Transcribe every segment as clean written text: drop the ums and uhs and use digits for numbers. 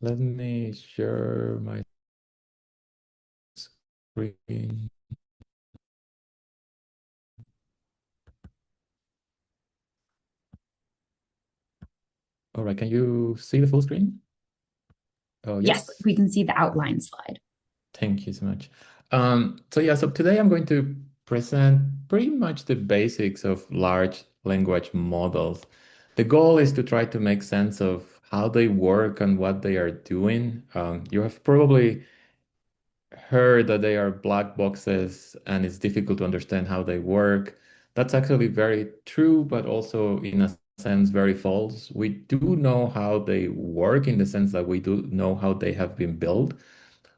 Let me share my screen. All right, can you see the full screen? Oh, Yes, yes. we can see the outline slide. Thank you so much. So today I'm going to present pretty much the basics of large language models. The goal is to try to make sense of how they work and what they are doing. You have probably heard that they are black boxes and it's difficult to understand how they work. That's actually very true, but also in a sense very false. We do know how they work in the sense that we do know how they have been built.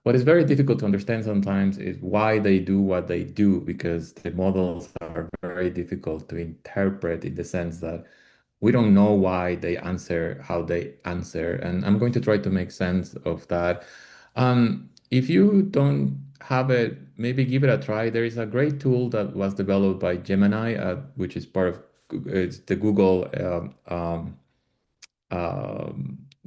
What is very difficult to understand sometimes is why they do what they do, because the models are very difficult to interpret in the sense that we don't know why they answer how they answer. And I'm going to try to make sense of that. If you don't have it, maybe give it a try. There is a great tool that was developed by Gemini, which is part of it's the Google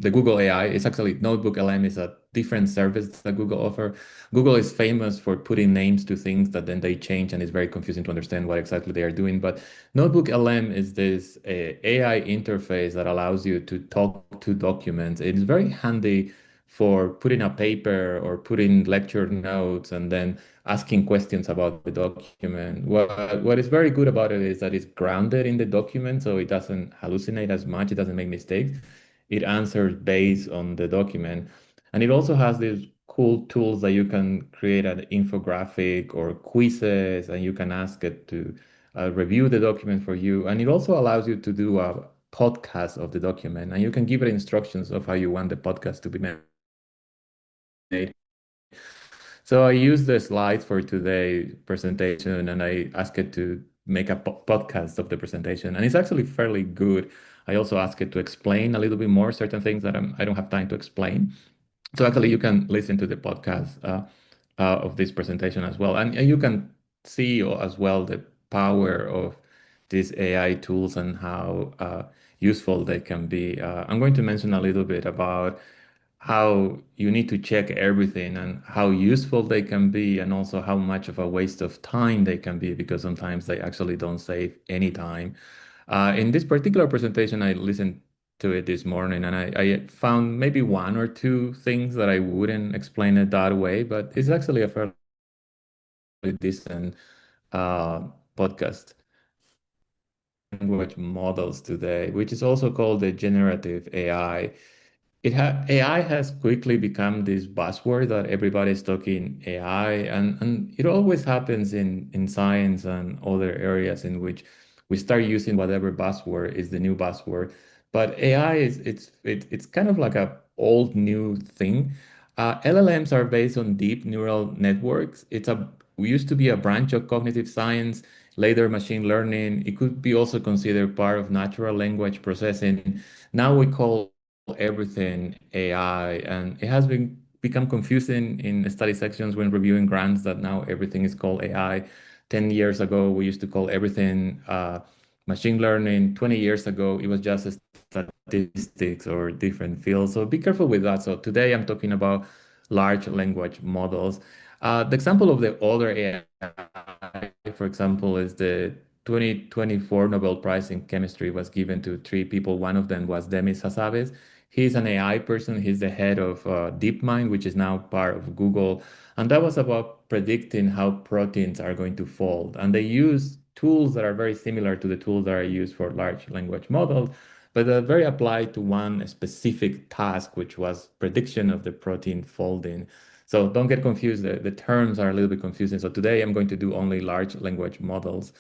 the Google AI. It's actually Notebook LM is a different service that Google offer. Google is famous for putting names to things that then they change, and it's very confusing to understand what exactly they are doing. But Notebook LM is this AI interface that allows you to talk to documents. It's very handy for putting a paper or putting lecture notes and then asking questions about the document. What is very good about it is that it's grounded in the document, so it doesn't hallucinate as much, it doesn't make mistakes. It answers based on the document. And it also has these cool tools that you can create an infographic or quizzes, and you can ask it to review the document for you. And it also allows you to do a podcast of the document, and you can give it instructions of how you want the podcast to be made. So I used the slides for today's presentation and I asked it to make a podcast of the presentation. And it's actually fairly good. I also asked it to explain a little bit more certain things that I don't have time to explain. So actually, you can listen to the podcast of this presentation as well, and you can see as well the power of these AI tools and how useful they can be. I'm going to mention a little bit about how you need to check everything and how useful they can be, and also how much of a waste of time they can be, because sometimes they actually don't save any time. In this particular presentation, I listened to it this morning and I found maybe one or two things that I wouldn't explain it that way, but it's actually a fairly decent uh, podcast. Language models today, which is also called the generative AI. AI has quickly become this buzzword that everybody's talking AI, and it always happens in science and other areas in which we start using whatever buzzword is the new buzzword. But AI it's kind of like a old new thing. LLMs are based on deep neural networks. We used to be a branch of cognitive science, later machine learning. It could be also considered part of natural language processing. Now we call everything AI, and it has become confusing in study sections when reviewing grants that now everything is called AI. 10 years ago, we used to call everything machine learning. 20 years ago, it was just statistics or different fields. So be careful with that. So today I'm talking about large language models. The example of the older AI, for example, is the 2024 Nobel Prize in Chemistry was given to three people. One of them was Demis Hassabis. He's an AI person. He's the head of DeepMind, which is now part of Google. And that was about predicting how proteins are going to fold. And they use tools that are very similar to the tools that are used for large language models, but they're very applied to one specific task, which was prediction of the protein folding. So don't get confused. The terms are a little bit confusing. So today I'm going to do only large language models.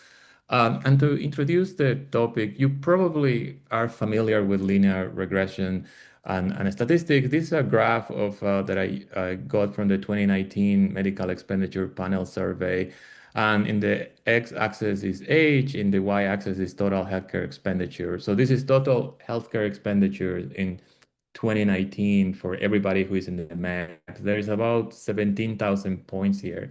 And to introduce the topic, you probably are familiar with linear regression and statistics. This is a graph of that I got from the 2019 Medical Expenditure Panel Survey. And in the x-axis is age, in the y-axis is total healthcare expenditure. So this is total healthcare expenditure in 2019 for everybody who is in the max. There's about 17,000 points here.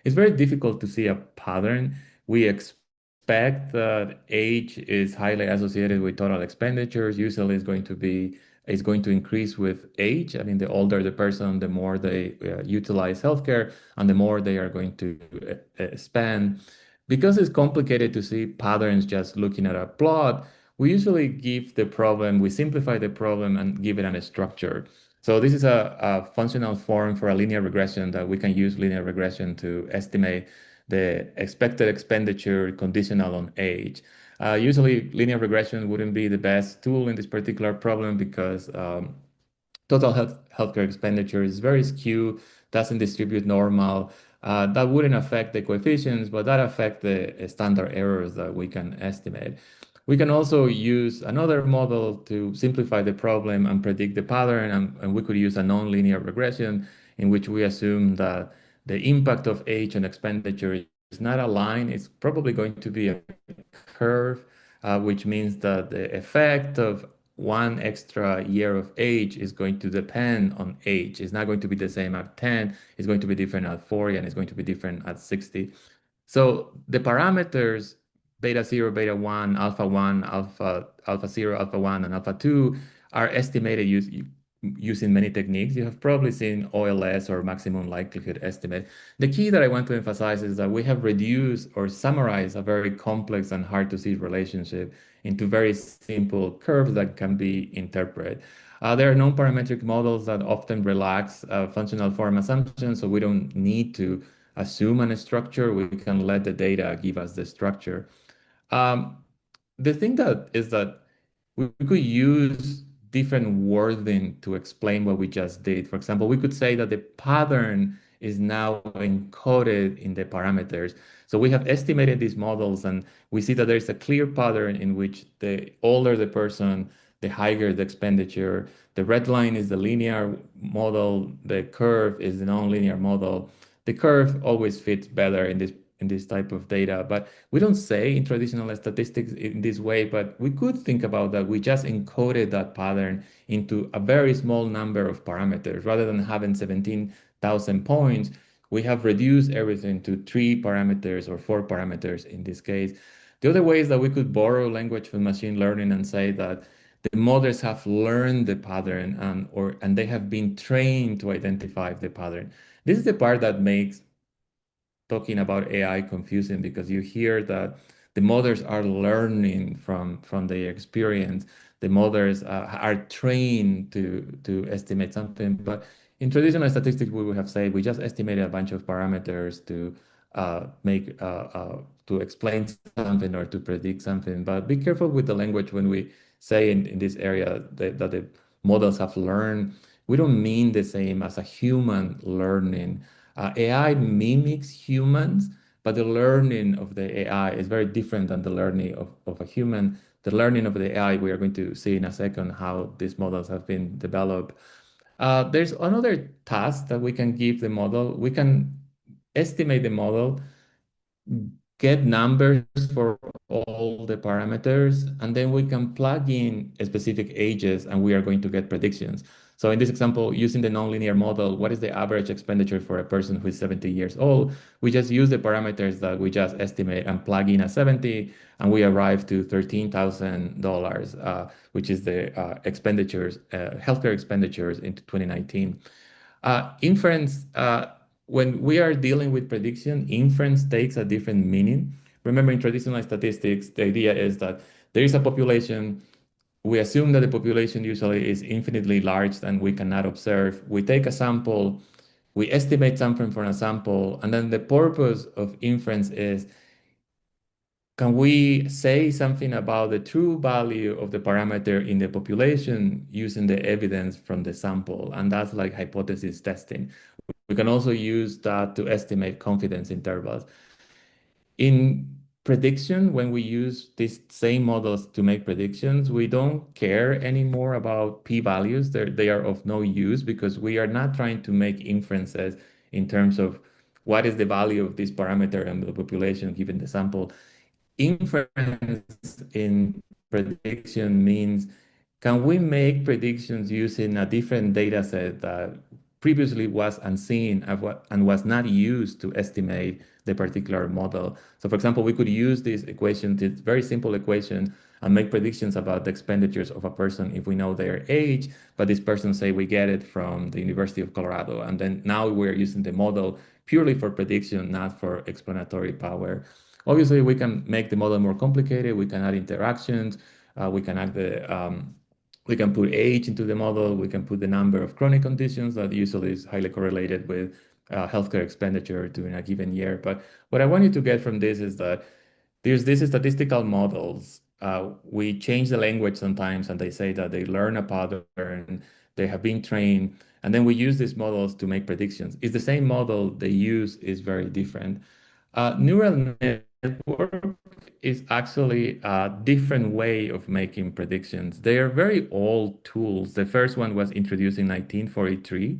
It's very difficult to see a pattern. We expect that age is highly associated with total expenditures. Usually it's going to be is going to increase with age. I mean, the older the person, the more they utilize healthcare and the more they are going to spend. Because it's complicated to see patterns just looking at a plot, we usually give the problem, we simplify the problem and give it a structure. So this is a functional form for a linear regression that we can use linear regression to estimate the expected expenditure conditional on age. Usually, linear regression wouldn't be the best tool in this particular problem because total healthcare expenditure is very skewed, doesn't distribute normal. That wouldn't affect the coefficients, but that affect the standard errors that we can estimate. We can also use another model to simplify the problem and predict the pattern, and we could use a nonlinear regression in which we assume that the impact of age on expenditure is not a line, it's probably going to be a curve, which means that the effect of one extra year of age is going to depend on age. It's not going to be the same at 10, it's going to be different at 40, and it's going to be different at 60. So the parameters beta 0, beta 1, alpha 0, alpha 1, and alpha 2 are estimated using many techniques. You have probably seen OLS or maximum likelihood estimate. The key that I want to emphasize is that we have reduced or summarized a very complex and hard to see relationship into very simple curves that can be interpreted. There are non-parametric models that often relax functional form assumptions, so we don't need to assume a structure. We can let the data give us the structure. Um, the thing that is that we could use different wording to explain what we just did. For example, we could say that the pattern is now encoded in the parameters. So we have estimated these models and we see that there's a clear pattern in which the older the person, the higher the expenditure. The red line is the linear model, the curve is the nonlinear model. The curve always fits better in this type of data, but we don't say in traditional statistics in this way, but we could think about that. We just encoded that pattern into a very small number of parameters. Rather than having 17,000 points, we have reduced everything to 3 parameters or 4 parameters in this case. The other way is that we could borrow language from machine learning and say that the models have learned the pattern and they have been trained to identify the pattern. This is the part that makes talking about AI confusing because you hear that the models are learning from their experience. The models are trained to estimate something. But in traditional statistics, we would have said we just estimated a bunch of parameters make to explain something or to predict something. But be careful with the language when we say in this area that the models have learned. We don't mean the same as a human learning. AI mimics humans, but the learning of the AI is very different than the learning of a human. The learning of the AI, we are going to see in a second how these models have been developed. There's another task that we can give the model. We can estimate the model, get numbers for all the parameters, and then we can plug in specific ages and we are going to get predictions. So in this example, using the nonlinear model, what is the average expenditure for a person who is 70 years old? We just use the parameters that we just estimate and plug in a 70, and we arrive to $13,000, which is the healthcare expenditures into 2019. Inference, when we are dealing with prediction, inference takes a different meaning. Remember, in traditional statistics, the idea is that there is a population. We assume that the population usually is infinitely large and we cannot observe. We take a sample, we estimate something from a sample, and then the purpose of inference is can we say something about the true value of the parameter in the population using the evidence from the sample? And that's like hypothesis testing. We can also use that to estimate confidence intervals. In prediction, when we use these same models to make predictions, we don't care anymore about p-values. They are of no use because we are not trying to make inferences in terms of what is the value of this parameter and the population given the sample. Inference in prediction means can we make predictions using a different data set that previously was unseen and was not used to estimate the particular model? So for example, we could use this equation, this very simple equation, and make predictions about the expenditures of a person if we know their age, but this person say we get it from the University of Colorado. And then now we're using the model purely for prediction, not for explanatory power. Obviously, we can make the model more complicated. We can add interactions. We can add we can put age into the model. We can put the number of chronic conditions that usually is highly correlated with healthcare expenditure during a given year. But what I want you to get from this is that there's these statistical models. We change the language sometimes, and they say that they learn a pattern, they have been trained, and then we use these models to make predictions. It's the same model they use is very different. Neural network is actually a different way of making predictions. They are very old tools. The first one was introduced in 1943,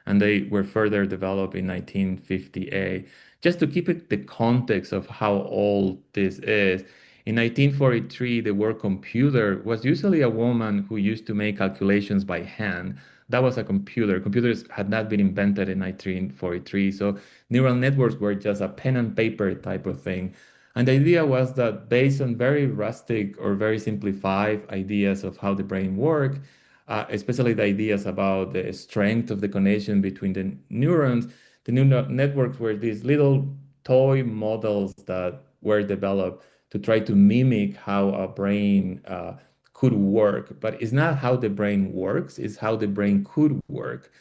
and they were further developed in 1958. Just to keep it the context of how old this is, in 1943, the word computer was usually a woman who used to make calculations by hand. That was a computer. Computers had not been invented in 1943, so neural networks were just a pen and paper type of thing. And the idea was that based on very rustic or very simplified ideas of how the brain works, especially the ideas about the strength of the connection between the neurons, the neural networks were these little toy models that were developed to try to mimic how a brain could work. But it's not how the brain works, it's how the brain could work.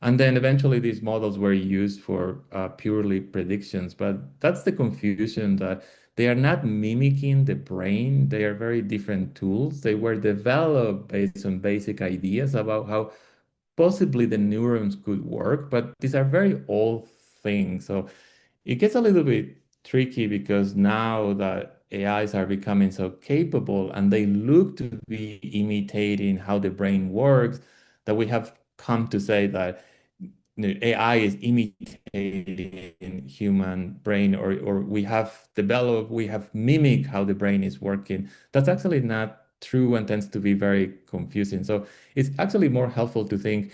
And then eventually these models were used for purely predictions. But that's the confusion that they are not mimicking the brain. They are very different tools. They were developed based on basic ideas about how possibly the neurons could work, but these are very old things. So it gets a little bit tricky because now that AIs are becoming so capable and they look to be imitating how the brain works, that we have come to say that AI is imitating human brain, or we have mimic how the brain is working. That's actually not true and tends to be very confusing. So it's actually more helpful to think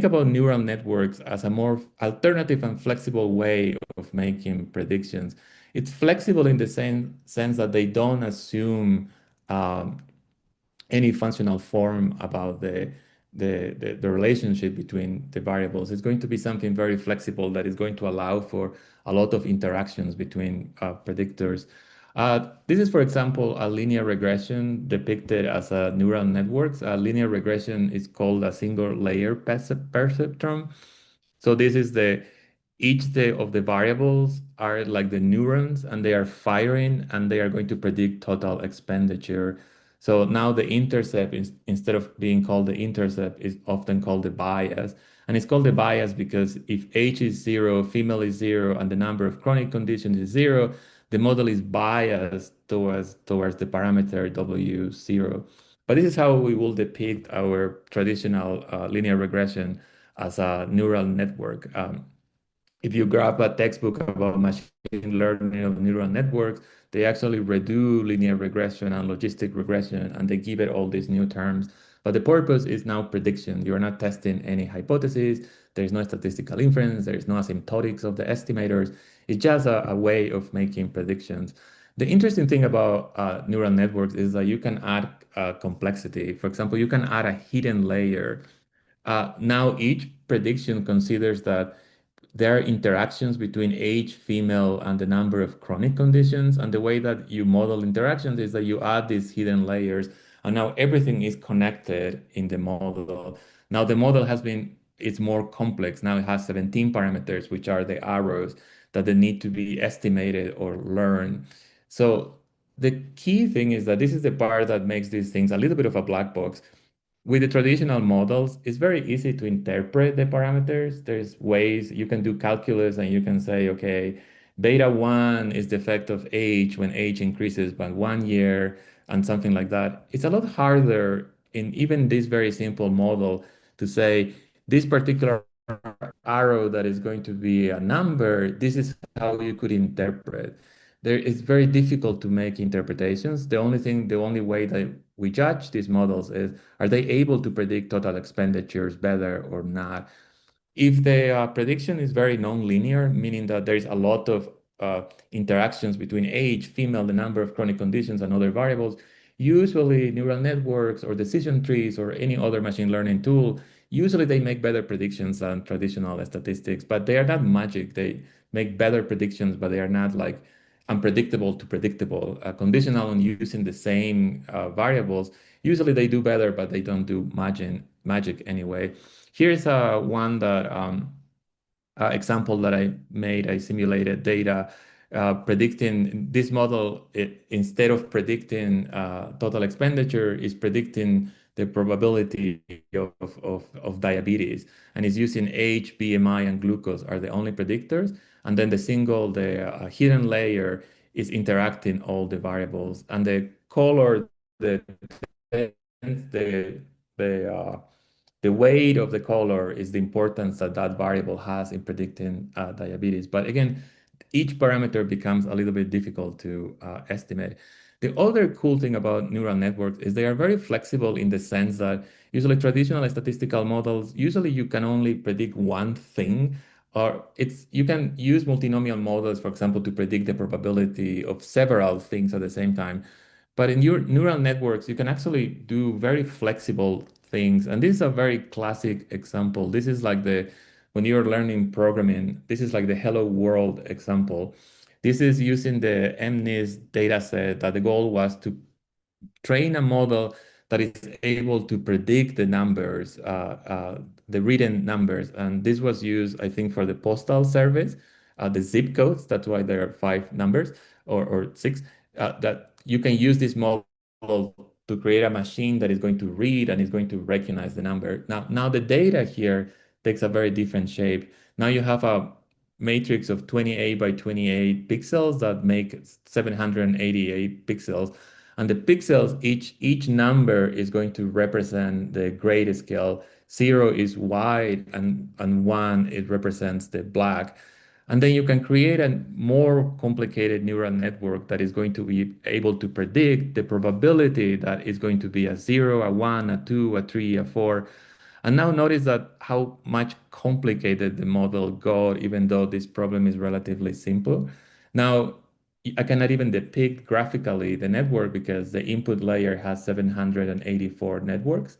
about neural networks as a more alternative and flexible way of making predictions. It's flexible in the same sense that they don't assume um, any functional form about the relationship between the variables. It's going to be something very flexible that is going to allow for a lot of interactions between predictors. This is, for example, a linear regression depicted as a neural networks. A linear regression is called a single layer perceptron. So this is of the variables are like the neurons and they are firing and they are going to predict total expenditure. So now the intercept is instead of being called the intercept is often called the bias. And it's called the bias because if age is zero, female is zero, and the number of chronic conditions is zero, the model is biased towards the parameter W0. But this is how we will depict our traditional linear regression as a neural network. If you grab a textbook about machine learning of neural networks, they actually redo linear regression and logistic regression, and they give it all these new terms. But the purpose is now prediction. You're not testing any hypothesis. There is no statistical inference. There is no asymptotics of the estimators. It's just a way of making predictions. The interesting thing about neural networks is that you can add complexity. For example, you can add a hidden layer. Now each prediction considers that there are interactions between age, female, and the number of chronic conditions. And the way that you model interactions is that you add these hidden layers, and now everything is connected in the model. Now the model it's more complex. Now it has 17 parameters, which are the arrows that they need to be estimated or learned. So the key thing is that this is the part that makes these things a little bit of a black box. With the traditional models, it's very easy to interpret the parameters. There's ways you can do calculus and you can say, okay, beta 1 is the effect of age when age increases by 1 year and something like that. It's a lot harder in even this very simple model to say this particular arrow that is going to be a number, this is how you could interpret. It's very difficult to make interpretations. The only way that we judge these models is, are they able to predict total expenditures better or not? If the prediction is very non-linear, meaning that there is a lot of interactions between age, female, the number of chronic conditions, and other variables, usually neural networks or decision trees or any other machine learning tool, usually they make better predictions than traditional statistics, but they are not magic. They make better predictions, but they are not like unpredictable to predictable, conditional on using the same variables. Usually they do better, but they don't do magic anyway. Here's one that example that I made. I simulated data predicting this model. Instead of predicting total expenditure, is predicting the probability of diabetes, and is using age, BMI, and glucose are the only predictors. And then the hidden layer is interacting all the variables, and the color, the the the the weight of the color is the importance that that variable has in predicting diabetes. But again, each parameter becomes a little bit difficult to estimate. The other cool thing about neural networks is they are very flexible in the sense that usually traditional statistical models, usually you can only predict one thing, or you can use multinomial models, for example, to predict the probability of several things at the same time. But in your neural networks, you can actually do very flexible things. And this is a very classic example. This is like when you're learning programming, this is like the hello world example. This is using the MNIST data set that the goal was to train a model that is able to predict the numbers, the written numbers. And this was used, I think, for the postal service, the zip codes. That's why there are five numbers or six, that you can use this model to create a machine that is going to read and is going to recognize the number. Now the data here takes a very different shape. Now you have a matrix of 28 by 28 pixels that make 788 pixels. And the pixels, each number is going to represent the grayscale. 0 is white, and 1, it represents the black. And then you can create a more complicated neural network that is going to be able to predict the probability that is going to be a 0, a 1, a 2, a 3, a 4. And now notice that how much complicated the model got, even though this problem is relatively simple. Now, I cannot even depict graphically the network because the input layer has 784 networks.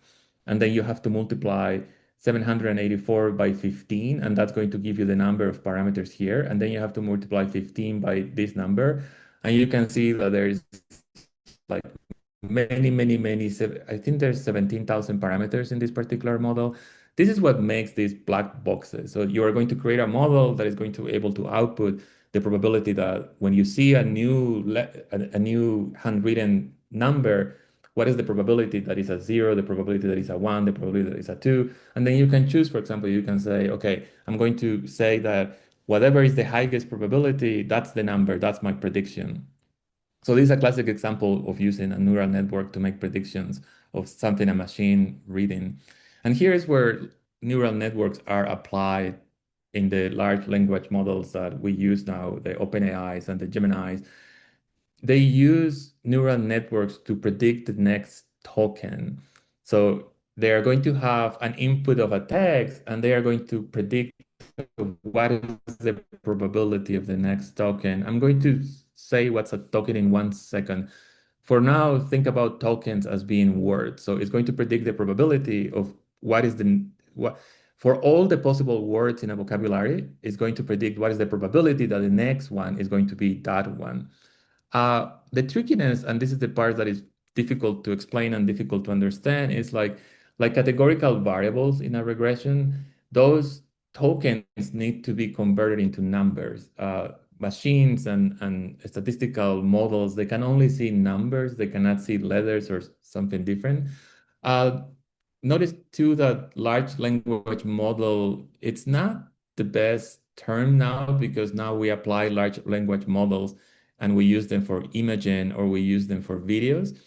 And then you have to multiply 784 by 15, and that's going to give you the number of parameters here. And then you have to multiply 15 by this number. And you can see that there's like many, I think there's 17,000 parameters in this particular model. This is what makes these black boxes. So you are going to create a model that is going to be able to output the probability that when you see a new handwritten number, what is the probability that is a 0, the probability that is a 1, the probability that is a 2. And then you can choose, for example, you can say, okay, I'm going to say that whatever is the highest probability, that's the number, that's my prediction. So this is a classic example of using a neural network to make predictions of something a machine reading. And here's where neural networks are applied in the large language models that we use now, the OpenAIs and the Geminis. They use neural networks to predict the next token. So they are going to have an input of a text, and they are going to predict what is the probability of the next token. I'm going to say what's a token in 1 second. For now, think about tokens as being words. So it's going to predict the probability of what for all the possible words in a vocabulary, it's going to predict what is the probability that the next one is going to be that one. The trickiness, and this is the part that is difficult to explain and difficult to understand, is like categorical variables in a regression. Those tokens need to be converted into numbers. Machines and statistical models, they can only see numbers, they cannot see letters or something different. Uh, Notice too that large language model, it's not the best term now because now we apply large language models and we use them for imaging or we use them for videos.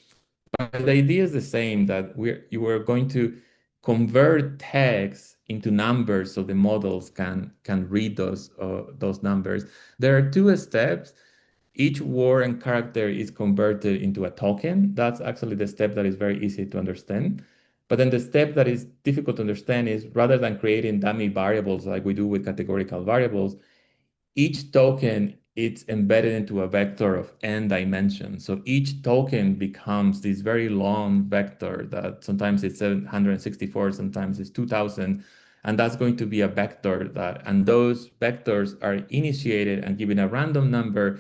But the idea is the same, that you are going to convert text into numbers so the models can read those numbers. There are two steps. Each word and character is converted into a token. That's actually the step that is very easy to understand. But then the step that is difficult to understand is rather than creating dummy variables like we do with categorical variables, each token it's embedded into a vector of n dimensions. So each token becomes this very long vector that sometimes it's 764, sometimes it's 2000. And that's going to be a vector and those vectors are initiated and given a random number,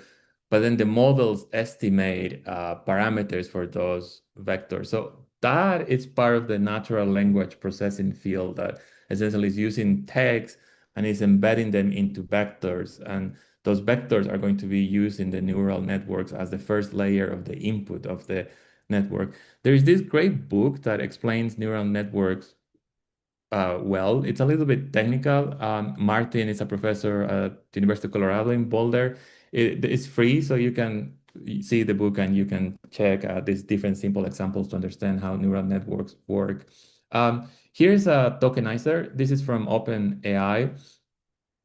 but then the models estimate parameters for those vectors. So that is part of the natural language processing field that essentially is using text and is embedding them into vectors. And those vectors are going to be used in the neural networks as the first layer of the input of the network. There is this great book that explains neural networks well. It's a little bit technical. Martin is a professor at the University of Colorado in Boulder. It's free, so you can see the book and you can check these different simple examples to understand how neural networks work. Here's a tokenizer. This is from OpenAI.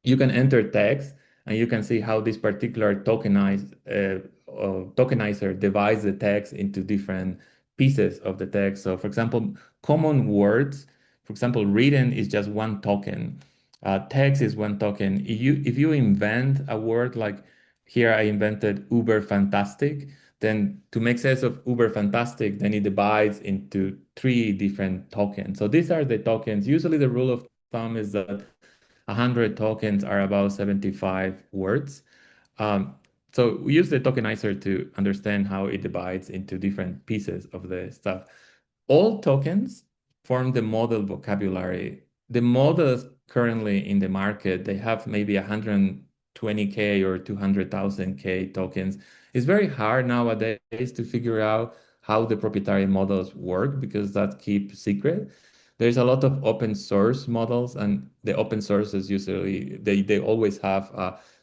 You can enter text and you can see how this particular tokenizer divides the text into different pieces of the text. So for example, common words, for example, written is just one token. Text is one token. If you invent a word like here I invented uber fantastic, then to make sense of uber fantastic, then it divides into three different tokens. So these are the tokens. Usually the rule of thumb is that 100 tokens are about 75 words. Um, so we use the tokenizer to understand how it divides into different pieces of the stuff. All tokens form the model vocabulary. The models currently in the market, they have maybe 120K or 200,000 K tokens. It's very hard nowadays to figure out how the proprietary models work because that keeps secret. There's a lot of open source models, and the open sources usually they always have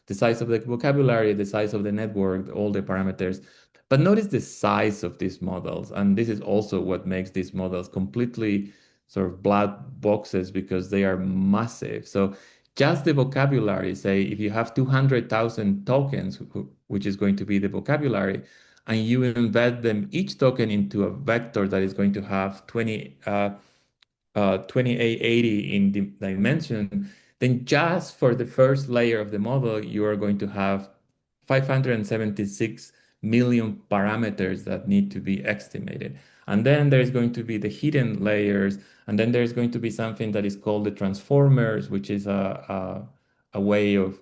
the size of the vocabulary, the size of the network, all the parameters. But notice the size of these models, and this is also what makes these models completely sort of black boxes because they are massive. So just the vocabulary, say if you have 200,000 tokens, which is going to be the vocabulary, and you embed them each token into a vector that is going to have 2880 in dimension, then just for the first layer of the model, you are going to have 576 million parameters that need to be estimated. And then there's going to be the hidden layers, and then there's going to be something that is called the transformers, which is a way of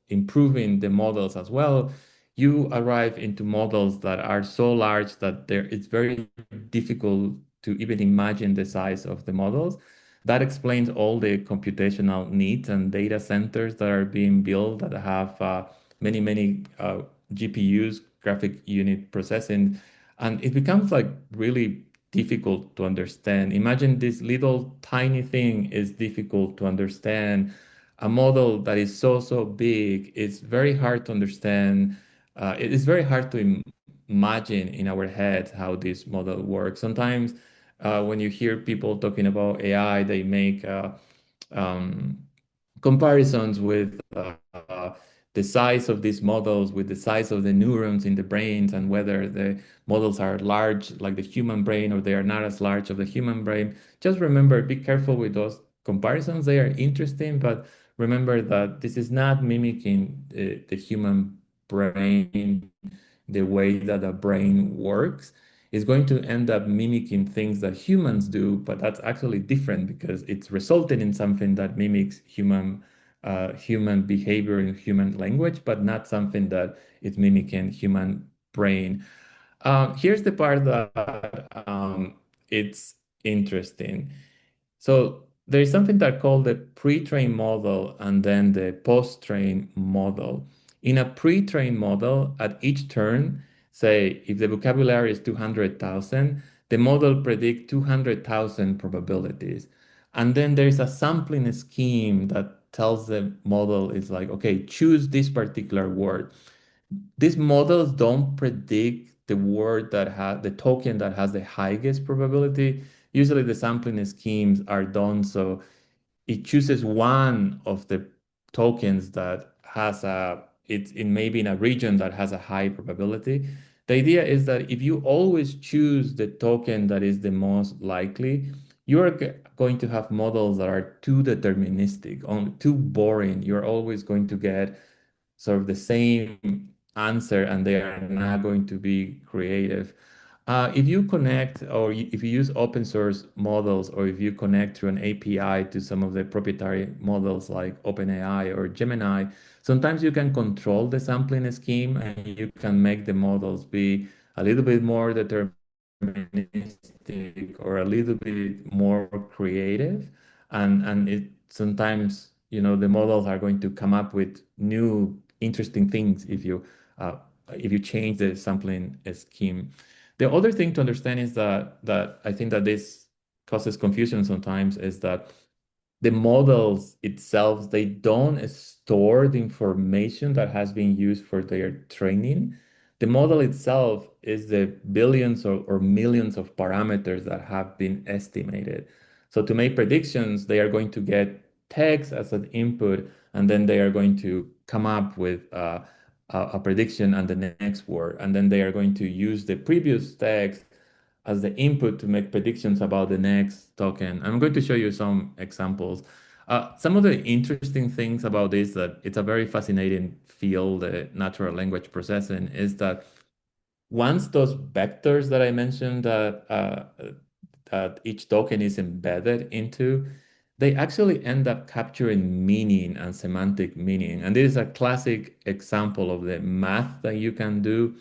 improving the models as well. You arrive into models that are so large that it's very difficult to even imagine the size of the models. That explains all the computational needs and data centers that are being built that have many GPUs, graphic unit processing, and it becomes like really difficult to understand. Imagine this little tiny thing is difficult to understand. A model that is so big, it's very hard to understand. It is very hard to imagine in our heads how this model works. Sometimes when you hear people talking about AI, they make um, comparisons with the size of these models with the size of the neurons in the brains and whether the models are large like the human brain or they are not as large of the human brain. Just remember, be careful with those comparisons. They are interesting, but remember that this is not mimicking the human brain the way that a brain works. Is going to end up mimicking things that humans do, but that's actually different because it's resulting in something that mimics human behavior in human language, but not something that is mimicking human brain. Here's the part that it's interesting. So there is something that called the pre-trained model and then the post-trained model. In a pre-trained model, at each turn, say if the vocabulary is 200,000, the model predicts 200,000 probabilities. And then there's a sampling scheme that tells the model is like, okay, choose this particular word. These models don't predict the word that has the token that has the highest probability. Usually the sampling schemes are done so it chooses one of the tokens that has it's in maybe in a region that has a high probability. The idea is that if you always choose the token that is the most likely, you're going to have models that are too deterministic, too boring. You're always going to get sort of the same answer, and they are not going to be creative. If you connect or if you use open source models, or if you connect through an API to some of the proprietary models like OpenAI or Gemini, sometimes you can control the sampling scheme and you can make the models be a little bit more deterministic or a little bit more creative. And it sometimes, the models are going to come up with new interesting things if you change the sampling scheme. The other thing to understand is that I think that this causes confusion sometimes is that the models itself, they don't store the information that has been used for their training. The model itself is the billions or millions of parameters that have been estimated. So to make predictions, they are going to get text as an input, and then they are going to come up with a prediction and the next word. And then they are going to use the previous text as the input to make predictions about the next token. I'm going to show you some examples. Some of the interesting things about this, that it's a very fascinating field, natural language processing, is that once those vectors that I mentioned that each token is embedded into, they actually end up capturing meaning and semantic meaning. And this is a classic example of the math that you can do.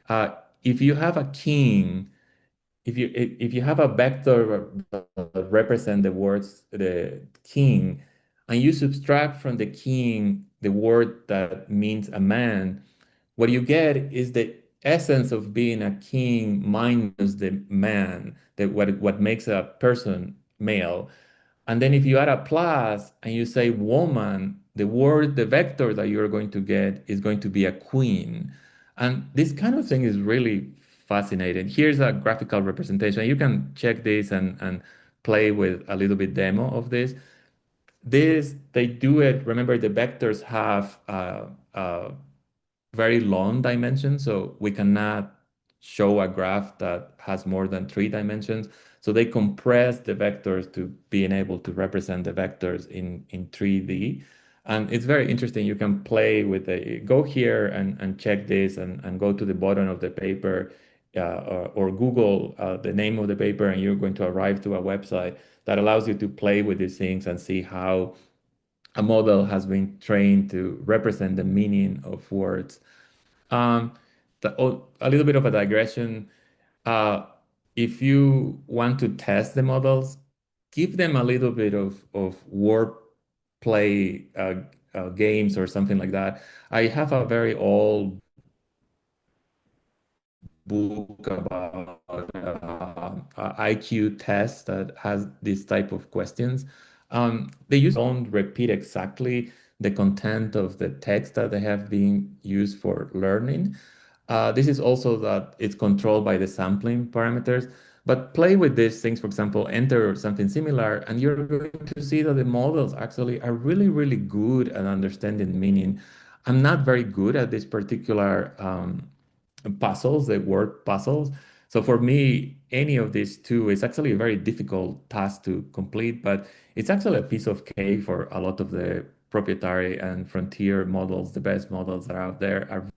Uh, if you have a king, if you have a vector that represent the words the king, and you subtract from the king the word that means a man, what you get is the essence of being a king minus the man, that what makes a person male. And then if you add a plus and you say woman, the vector that you're going to get is going to be a queen. And this kind of thing is really fascinating. Here's a graphical representation. You can check this and play with a little bit demo of this. They do it. Remember, the vectors have very long dimensions, so we cannot show a graph that has more than 3 dimensions. So they compress the vectors to being able to represent the vectors in 3D. And it's very interesting. You can play with go here and check this and go to the bottom of the paper or Google the name of the paper, and you're going to arrive to a website that allows you to play with these things and see how a model has been trained to represent the meaning of words. um, a little bit of a digression. Uh, if you want to test the models, give them a little bit of word play games or something like that. I have a very old book about IQ test that has this type of questions. They use don't repeat exactly the content of the text that they have been used for learning. This is also that it's controlled by the sampling parameters. But play with these things, for example, enter something similar, and you're going to see that the models actually are really, really good at understanding meaning. I'm not very good at this particular puzzles, the word puzzles. So for me, any of these two is actually a very difficult task to complete, but it's actually a piece of cake for a lot of the proprietary and frontier models. The best models that are out there are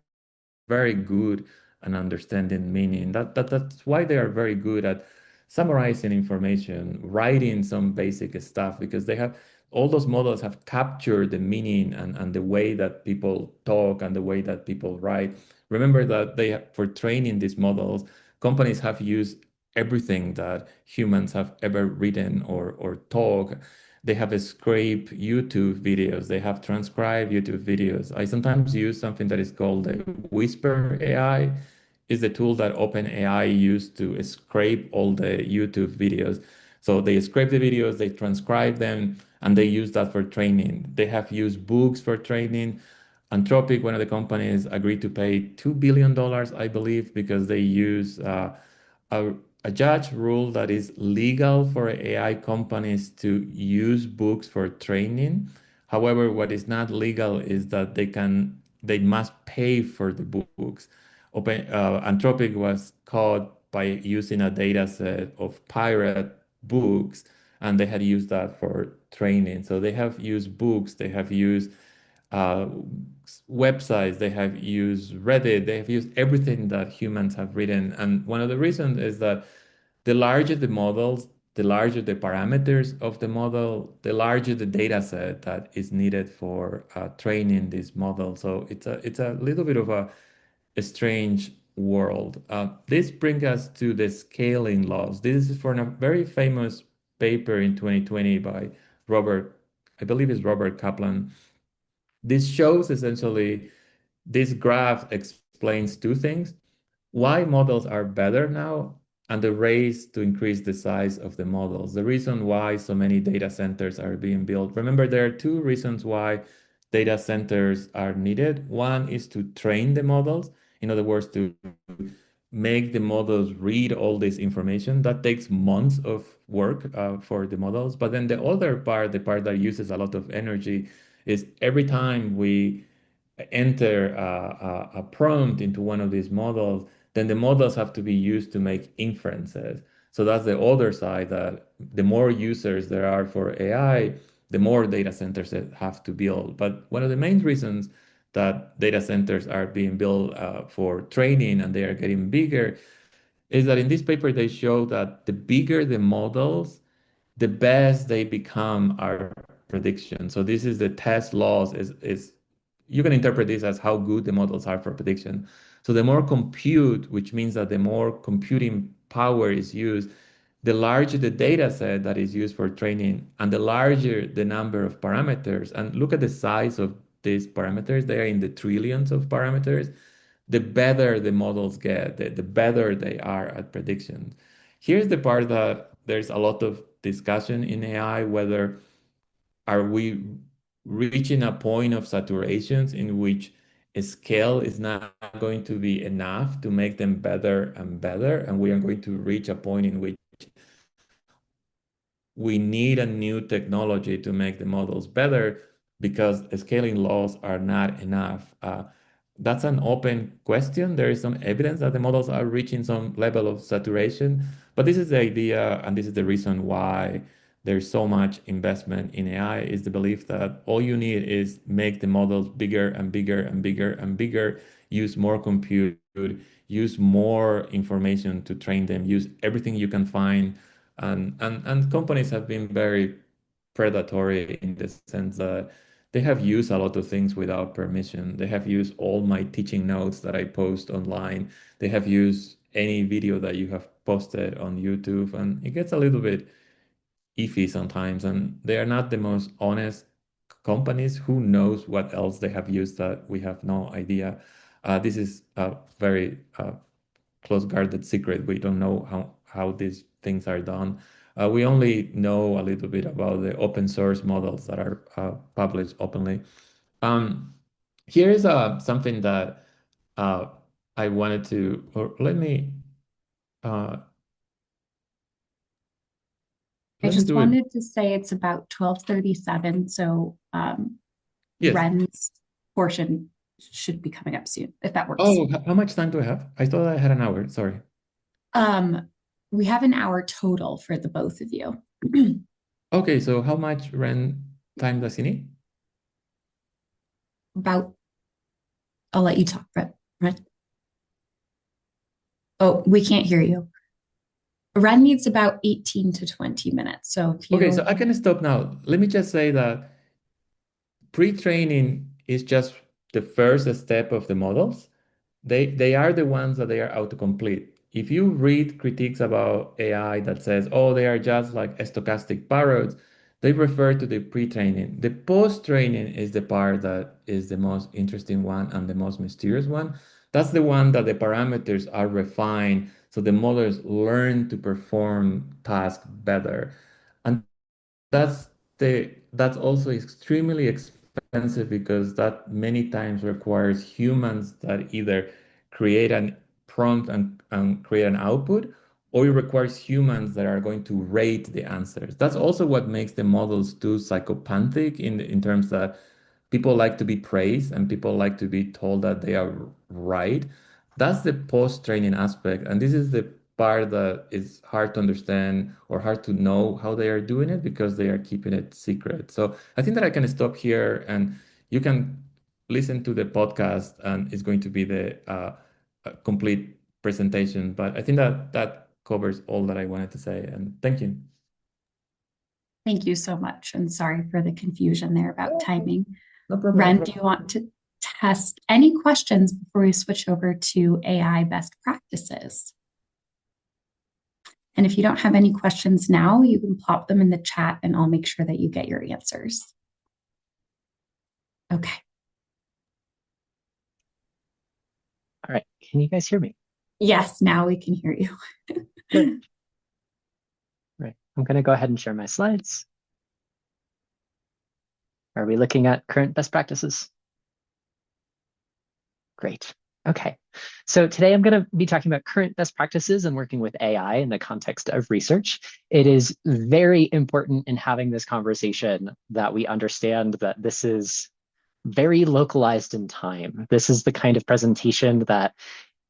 very good at understanding meaning. That's why they are very good at summarizing information, writing some basic stuff, because they have all those models have captured the meaning and the way that people talk and the way that people write. Remember that for training these models, companies have used everything that humans have ever written or talk. They have scraped YouTube videos. They have transcribed YouTube videos. I sometimes use something that is called the Whisper AI. Is the tool that OpenAI used to scrape all the YouTube videos. So they scrape the videos, they transcribe them, and they use that for training. They have used books for training. Anthropic, one of the companies, agreed to pay $2 billion, I believe, because they use a, a judge ruled that it's legal for AI companies to use books for training. However, what is not legal is that they must pay for the books. Anthropic was caught by using a data set of pirate books, and they had used that for training. So they have used books, they have used uh, websites, they have used Reddit, they have used everything that humans have written. And one of the reasons is that the larger the models, the larger the parameters of the model, the larger the data set that is needed for training this model. So it's a little bit of a strange world. This brings us to the scaling laws. This is from a very famous paper in 2020 by Robert, I believe it's Robert Kaplan. This shows essentially this graph explains two things: why models are better now and the race to increase the size of the models. The reason why so many data centers are being built. Remember, there are two reasons why data centers are needed. One is to train the models, in other words, to make the models read all this information. That takes months of work for the models. But then the other part, the part that uses a lot of energy, is every time we enter a prompt into one of these models, then the models have to be used to make inferences. So that's the other side, that the more users there are for AI, the more data centers that have to build. But one of the main reasons that data centers are being built for training and they are getting bigger is that in this paper they show that the bigger the models, the best they become our prediction. So this is the test laws is you can interpret this as how good the models are for prediction. So the more compute, which means that the more computing power is used, the larger the data set that is used for training and the larger the number of parameters. And look at the size of these parameters. They are in the trillions of parameters. The better the models get, the better they are at prediction. Here's the part that there's a lot of discussion in AI, whether are we reaching a point of saturations in which a scale is not going to be enough to make them better and better, and we are going to reach a point in which we need a new technology to make the models better because scaling laws are not enough. That's an open question. There is some evidence that the models are reaching some level of saturation, but this is the idea, and this is the reason why there's so much investment in AI, is the belief that all you need is make the models bigger and bigger and bigger and bigger, use more compute, use more information to train them, use everything you can find, and companies have been very predatory in the sense that they have used a lot of things without permission. They have used all my teaching notes that I post online. They have used any video that you have posted on YouTube, and it gets a little bit iffy sometimes. And they are not the most honest companies. Who knows what else they have used that we have no idea. This is a very close guarded secret. We don't know how these things are done. We only know a little bit about the open source models that are published openly. Um, Here is something that uh, I wanted to, or uh, I let me just do it. wanted to say it's about 12:37, so Yes. Ren's portion should be coming up soon, if that works. Oh, how much time do I have? I thought I had an hour. Sorry. Um, we have an hour total for the both of you. Okay, so how much rent time does he need? About, I'll let you talk, Ren. Oh, we can't hear you. Ren needs about 18 to 20 minutes. So if Okay, so you, I can stop now. Let me just say that pre-training is just the first step of the models. They are the ones that they are autocomplete. If you read critiques about AI that says, oh, they are just like stochastic parrots, they refer to the pre-training. The post-training is the part that is the most interesting one and the most mysterious one. That's the one that the parameters are refined, so the models learn to perform tasks better. And that's that's also extremely expensive because that many times requires humans that either create an prompt and create an output, or it requires humans that are going to rate the answers. That's also what makes the models too psychopathic in terms that people like to be praised and people like to be told that they are right. That's the post-training aspect. And this is the part that is hard to understand or hard to know how they are doing it because they are keeping it secret. So I think that I can stop here and you can listen to the podcast and it's going to be the complete presentation. But I think that that covers all that I wanted to say. And thank you. Thank you so much. And sorry for the confusion there about timing. No problem. Ren, do you want to test any questions before we switch over to AI best practices? And if you don't have any questions now, you can plop them in the chat and I'll make sure that you get your answers. Okay. All right. Can you guys hear me? Yes, now we can hear you. Good. Right. I'm going to go ahead and share my slides. Are we looking at current best practices? Great. Okay. So today I'm going to be talking about current best practices and working with AI in the context of research. It is very important in having this conversation that we understand that this is very localized in time. This is the kind of presentation that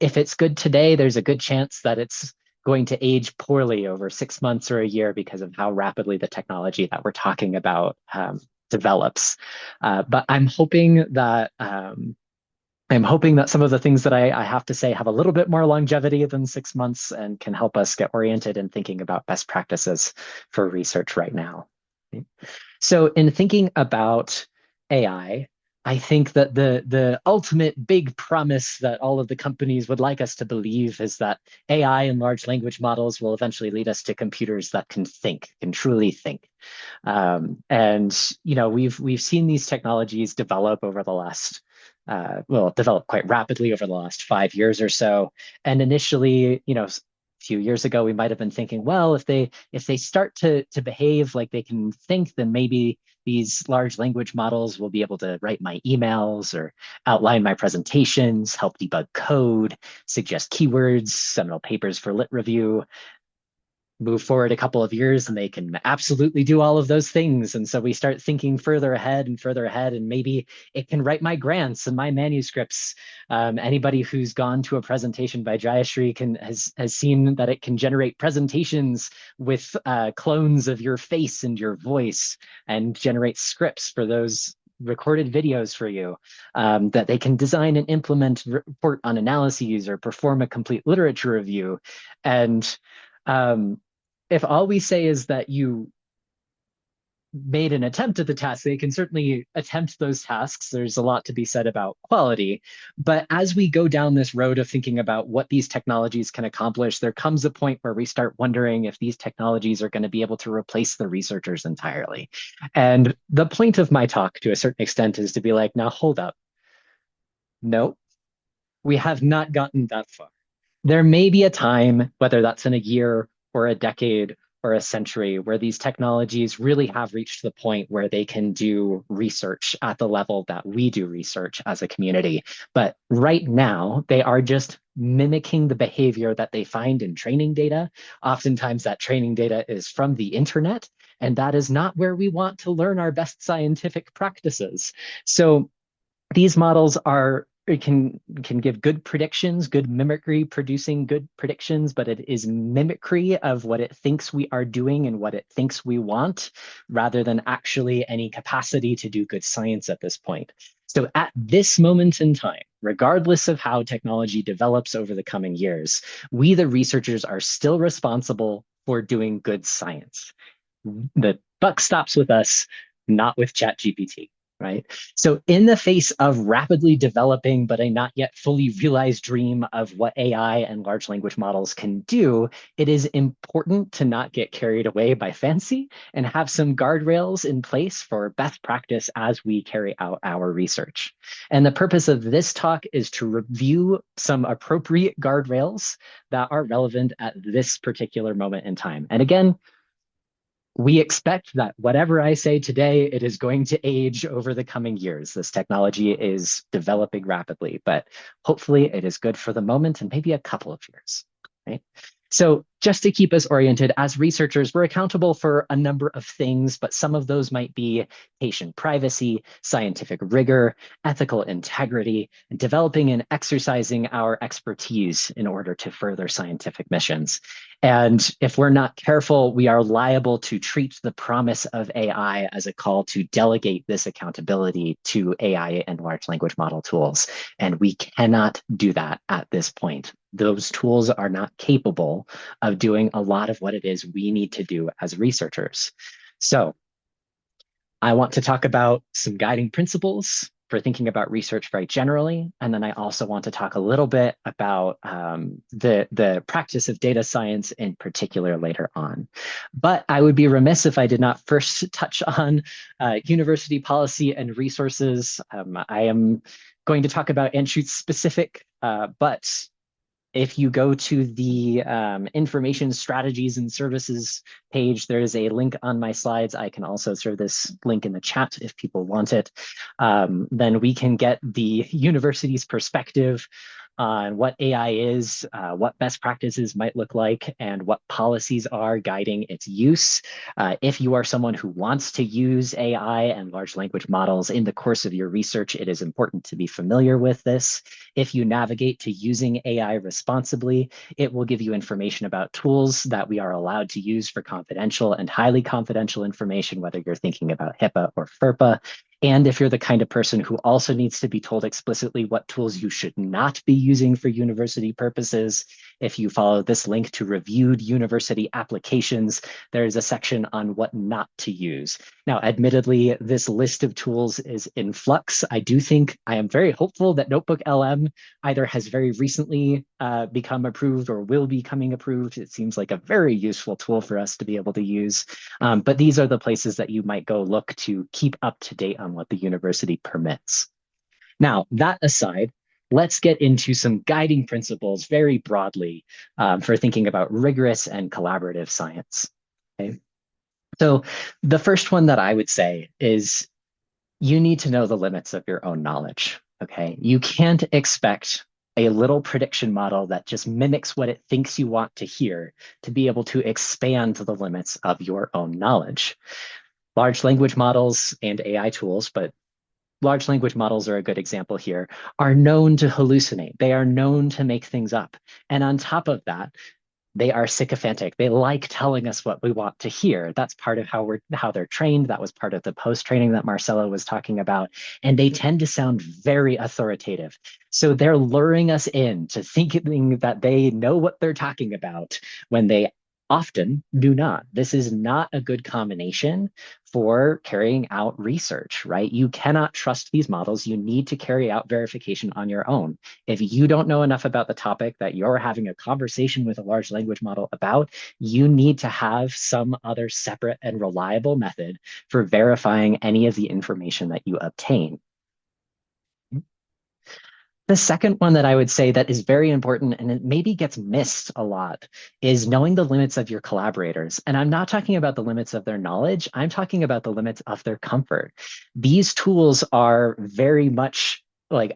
if it's good today, there's a good chance that it's going to age poorly over 6 months or a year because of how rapidly the technology that we're talking about develops. But I'm hoping that some of the things that I have to say have a little bit more longevity than 6 months and can help us get oriented in thinking about best practices for research right now. So in thinking about AI, I think that the ultimate big promise that all of the companies would like us to believe is that AI and large language models will eventually lead us to computers that can think, can truly think. And you know, we've seen these technologies develop over the last develop quite rapidly over the last 5 years or so. And initially, you know, a few years ago, we might have been thinking, well, if they start to behave like they can think, then maybe these large language models will be able to write my emails or outline my presentations, help debug code, suggest keywords, seminal papers for lit review. Move forward a couple of years and they can absolutely do all of those things. And so we start thinking further ahead, and maybe it can write my grants and my manuscripts. Anybody who's gone to a presentation by Jayashri has seen that it can generate presentations with clones of your face and your voice and generate scripts for those recorded videos for you, that they can design and implement, report on analyses, or perform a complete literature review. And if all we say is that you made an attempt at the task, they can certainly attempt those tasks. There's a lot to be said about quality. But as we go down this road of thinking about what these technologies can accomplish, there comes a point where we start wondering if these technologies are going to be able to replace the researchers entirely. And the point of my talk, to a certain extent, is to be like, now hold up. No, we have not gotten that far. There may be a time, whether that's in a year or a decade or a century, where these technologies really have reached the point where they can do research at the level that we do research as a community. But right now, they are just mimicking the behavior that they find in training data. Oftentimes, that training data is from the internet, and that is not where we want to learn our best scientific practices. So these models can give good predictions, good mimicry, producing good predictions, but it is mimicry of what it thinks we are doing and what it thinks we want, rather than actually any capacity to do good science at this point. So at this moment in time, regardless of how technology develops over the coming years, we, the researchers, are still responsible for doing good science. The buck stops with us, not with ChatGPT. Right? So in the face of rapidly developing, but a not yet fully realized dream of what AI and large language models can do, it is important to not get carried away by fancy and have some guardrails in place for best practice as we carry out our research. And the purpose of this talk is to review some appropriate guardrails that are relevant at this particular moment in time. And again, we expect that whatever I say today, it is going to age over the coming years. This technology is developing rapidly, but hopefully it is good for the moment and maybe a couple of years, right? So just to keep us oriented, as researchers, we're accountable for a number of things, but some of those might be patient privacy, scientific rigor, ethical integrity, and developing and exercising our expertise in order to further scientific missions. And if we're not careful, we are liable to treat the promise of AI as a call to delegate this accountability to AI and large language model tools. And we cannot do that at this point. Those tools are not capable of doing a lot of what it is we need to do as researchers. So I want to talk about some guiding principles for thinking about research very generally. And then I also want to talk a little bit about the practice of data science in particular later on. But I would be remiss if I did not first touch on university policy and resources. I am going to talk about Anschutz specific, but if you go to the information strategies and services page, there is a link on my slides. I can also throw this link in the chat if people want it. Then we can get the university's perspective on what AI is, what best practices might look like, and what policies are guiding its use. If you are someone who wants to use AI and large language models in the course of your research, it is important to be familiar with this. If you navigate to using AI responsibly, it will give you information about tools that we are allowed to use for confidential and highly confidential information, whether you're thinking about HIPAA or FERPA. And if you're the kind of person who also needs to be told explicitly what tools you should not be using for university purposes, if you follow this link to reviewed university applications, there's a section on what not to use. Now, admittedly, this list of tools is in flux. I am very hopeful that Notebook LM either has very recently become approved or will be coming approved. It seems like a very useful tool for us to be able to use. But these are the places that you might go look to keep up to date on what the university permits. Now, that aside, let's get into some guiding principles very broadly for thinking about rigorous and collaborative science. Okay? So the first one that I would say is you need to know the limits of your own knowledge. Okay, you can't expect a little prediction model that just mimics what it thinks you want to hear to be able to expand to the limits of your own knowledge. Large language models and AI tools, but large language models are a good example here, are known to hallucinate. They are known to make things up. And on top of that, they are sycophantic. They like telling us what we want to hear. That's part of how they're trained. That was part of the post-training that Marcelo was talking about. And they tend to sound very authoritative. So they're luring us in to thinking that they know what they're talking about when they often do not. This is not a good combination for carrying out research, right? You cannot trust these models. You need to carry out verification on your own. If you don't know enough about the topic that you're having a conversation with a large language model about, you need to have some other separate and reliable method for verifying any of the information that you obtain. The second one that I would say that is very important, and it maybe gets missed a lot, is knowing the limits of your collaborators. And I'm not talking about the limits of their knowledge. I'm talking about the limits of their comfort. These tools are very much like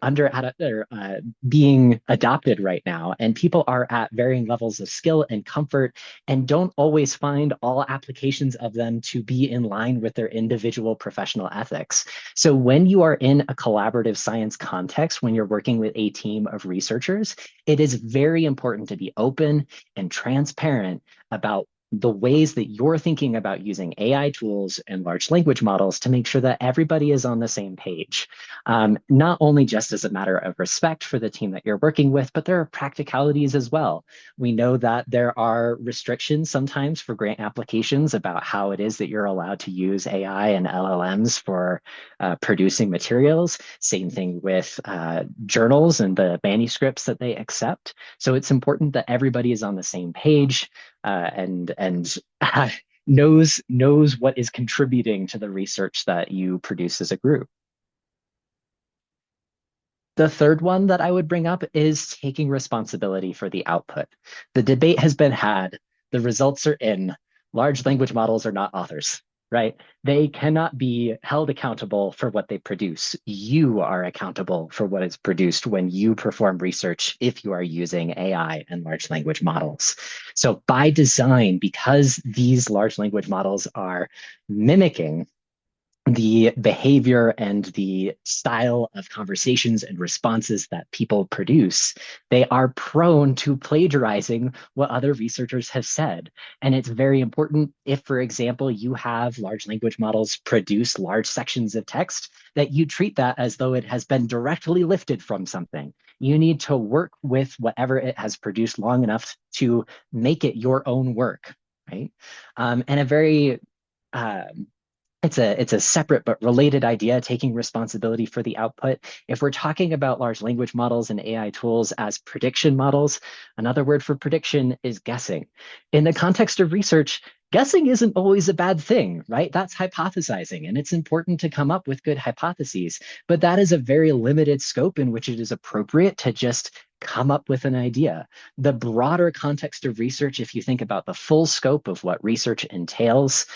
being adopted right now, and people are at varying levels of skill and comfort and don't always find all applications of them to be in line with their individual professional ethics. So when you are in a collaborative science context, when you're working with a team of researchers, it is very important to be open and transparent about the ways that you're thinking about using AI tools and large language models to make sure that everybody is on the same page. Not only just as a matter of respect for the team that you're working with, but there are practicalities as well. We know that there are restrictions sometimes for grant applications about how it is that you're allowed to use AI and LLMs for producing materials. Same thing with journals and the manuscripts that they accept. So it's important that everybody is on the same page and knows what is contributing to the research that you produce as a group. The third one that I would bring up is taking responsibility for the output. The debate has been had, the results are in, large language models are not authors, right? They cannot be held accountable for what they produce. You are accountable for what is produced when you perform research if you are using AI and large language models. So by design, because these large language models are mimicking the behavior and the style of conversations and responses that people produce, they are prone to plagiarizing what other researchers have said. And it's very important if, for example, you have large language models produce large sections of text, that you treat that as though it has been directly lifted from something. You need to work with whatever it has produced long enough to make it your own work, right? And a very it's a separate but related idea, taking responsibility for the output. If we're talking about large language models and AI tools as prediction models, another word for prediction is guessing. In the context of research, guessing isn't always a bad thing, right? That's hypothesizing, and it's important to come up with good hypotheses, but that is a very limited scope in which it is appropriate to just come up with an idea. The broader context of research, if you think about the full scope of what research entails,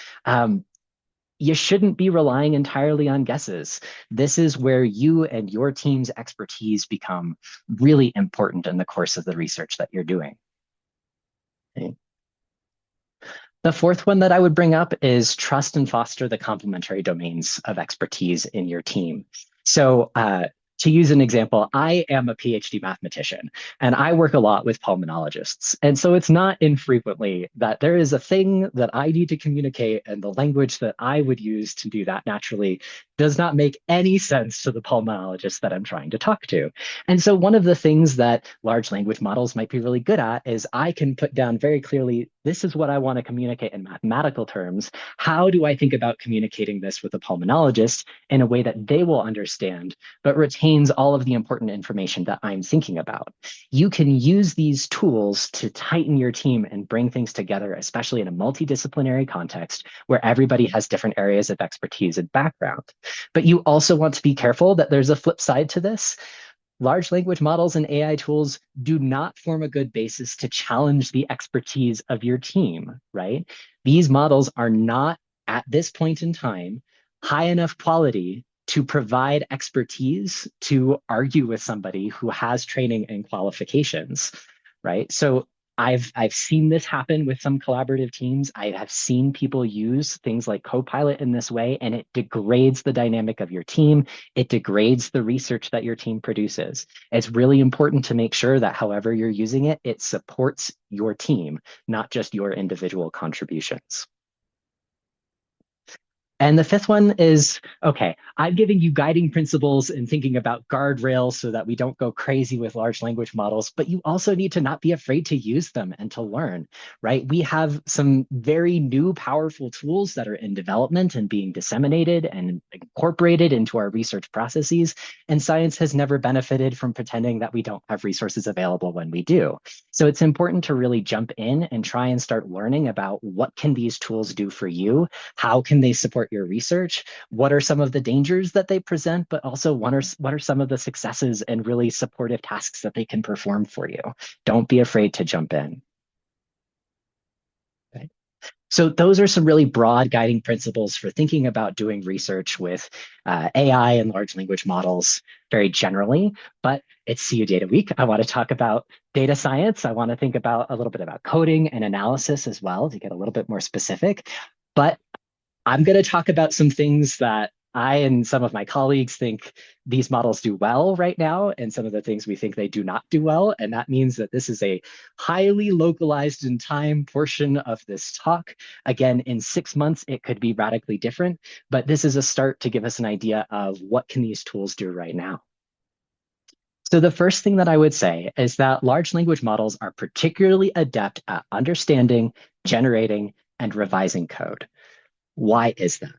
you shouldn't be relying entirely on guesses. This is where you and your team's expertise become really important in the course of the research that you're doing. Okay. The fourth one that I would bring up is trust and foster the complementary domains of expertise in your team. So to use an example, I am a PhD mathematician, and I work a lot with pulmonologists. And so it's not infrequently that there is a thing that I need to communicate, and the language that I would use to do that naturally does not make any sense to the pulmonologist that I'm trying to talk to. And so one of the things that large language models might be really good at is I can put down very clearly, this is what I want to communicate in mathematical terms. How do I think about communicating this with a pulmonologist in a way that they will understand, but retains all of the important information that I'm thinking about? You can use these tools to tighten your team and bring things together, especially in a multidisciplinary context where everybody has different areas of expertise and background. But you also want to be careful that there's a flip side to this. Large language models and AI tools do not form a good basis to challenge the expertise of your team, right? These models are not, at this point in time, high enough quality to provide expertise to argue with somebody who has training and qualifications, right? So I've seen this happen with some collaborative teams. I have seen people use things like Copilot in this way, and it degrades the dynamic of your team. It degrades the research that your team produces. It's really important to make sure that however you're using it, it supports your team, not just your individual contributions. And the fifth one is, okay, I'm giving you guiding principles and thinking about guardrails so that we don't go crazy with large language models, but you also need to not be afraid to use them and to learn, right? We have some very new powerful tools that are in development and being disseminated and incorporated into our research processes, and science has never benefited from pretending that we don't have resources available when we do. So it's important to really jump in and try and start learning about what can these tools do for you? How can they support your research? What are some of the dangers that they present, but also what are some of the successes and really supportive tasks that they can perform for you? Don't be afraid to jump in. Okay. So those are some really broad guiding principles for thinking about doing research with AI and large language models very generally, but it's CU Data Week. I want to talk about data science. I want to think about a little bit about coding and analysis as well to get a little bit more specific. But I'm going to talk about some things that I and some of my colleagues think these models do well right now, and some of the things we think they do not do well. And that means that this is a highly localized in time portion of this talk. Again, in 6 months, it could be radically different, but this is a start to give us an idea of what can these tools do right now. So the first thing that I would say is that large language models are particularly adept at understanding, generating, and revising code. Why is that?